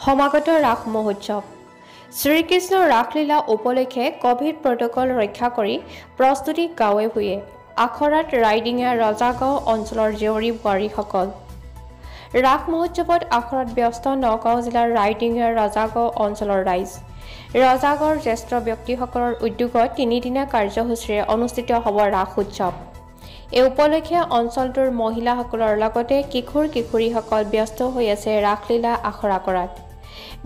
সমাগত ৰাস মহোৎসৱ শ্ৰীকৃষ্ণৰ ৰাসলীলা উপলক্ষে কোভিড প্ৰটকল ৰক্ষা কৰি প্ৰস্তুতি গাঁৱে ভূঞে আখৰাত ৰাইডিঙীয়া ৰজাগাঁও অঞ্চলৰ জীয়ৰী বোৱাৰীসকল ৰাস মহোৎসৱত আখৰাত ব্যস্ত নগাঁও জিলাৰ ৰাইডিঙীয়া ৰজাগাঁও অঞ্চলৰ ৰাইজ ৰজাগাঁৱৰ জ্যেষ্ঠ ব্যক্তিসকলৰ উদ্যোগত তিনিদিনীয়া কাৰ্যসূচীৰে অনুষ্ঠিত হ'ব ৰাস উৎসৱ এই উপলক্ষে অঞ্চলটোৰ মহিলাসকলৰ লগতে কিশোৰ কিশোৰীসকল ব্যস্ত হৈ আছে ৰাসলীলা আখৰা কৰাত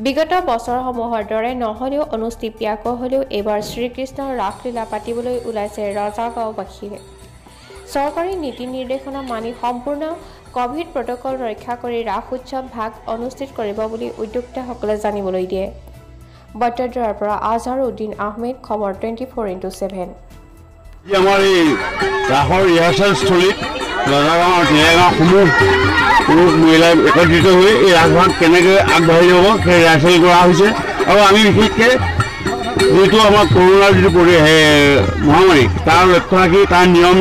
বিগত বছৰসমূহৰ দৰে নহলেও অনুষ্ঠিপিয়াকৈ হ'লেও এইবাৰ শ্ৰীকৃষ্ণৰ ৰাসলীলা পাতিবলৈ ওলাইছে ৰজাগাঁওবাসীয়ে চৰকাৰী নীতি নিৰ্দেশনা মানি সম্পূৰ্ণ কোভিড প্ৰটকল ৰক্ষা কৰি ৰাস উৎসৱ ভাগ অনুষ্ঠিত কৰিব বুলি উদ্যোক্তাসকলে জানিবলৈ দিয়ে বটদ্ৰাৰ পৰা আজহাৰুদ্দিন আহমেদ খবৰ 24x7 আমাৰ এই ৰাসৰ ৰিহাৰ্চেল স্থলীত ৰজাগাঁৱৰ তিলেগাঁওসমূহ পুৰুষ মহিলা একত্ৰিত হৈ এই ৰাসভাগ কেনেকৈ আগবাঢ়ি যাব সেই ৰিহাৰ্চেল কৰা হৈছে আৰু আমি বিশেষকৈ যিটো আমাৰ কৰোণাৰ যিটো মহামাৰী তাৰ লক্ষ্য ৰাখি তাৰ নিয়ম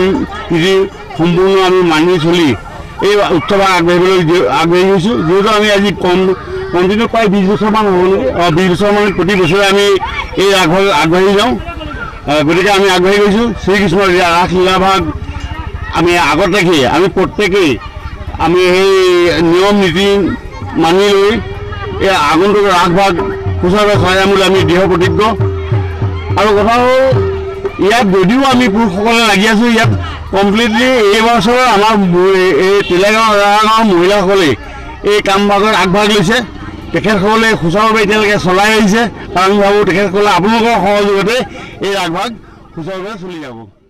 নীতি সম্পূৰ্ণ আমি মানি চলি এই উৎসৱ আগবাঢ়ি গৈছোঁ যিহেতু আমি আজি কণ্টিনিউ প্ৰায় 20 বছৰমান হ'ব নেকি 20 বছৰমান প্ৰতি বছৰে আমি এই ৰাসভাগ আগবাঢ়ি যাওঁ গতিকে আমি আগবাঢ়ি গৈছোঁ শ্ৰীকৃষ্ণৰ ৰাসলীলা ভাগ আমি আগত ৰাখি আমি প্ৰত্যেকেই আমি সেই নিয়ম নীতি মানি লৈ এই আগন্তুক ৰাসভাগ সুচাৰুৰূপে চলাই যাম বুলি আমি দৃঢ় প্ৰতিজ্ঞ আৰু কথা হ'ল ইয়াত যদিও আমি পুৰুষসকলে লাগি আছোঁ ইয়াত কমপ্লিটলি এই বছৰৰ আমাৰ এই তিলেগাঁও ৰজাগাঁৱৰ মহিলাসকলে এই কামভাগত আগভাগ লৈছে তেখেতসকলে সুচাৰুৰূপে এতিয়ালৈকে চলাই আহিছে আৰু আমি ভাবোঁ তেখেতসকলে আপোনালোকৰ সহযোগতে এই ৰাসভাগ সুচাৰুৰূপে চলি যাব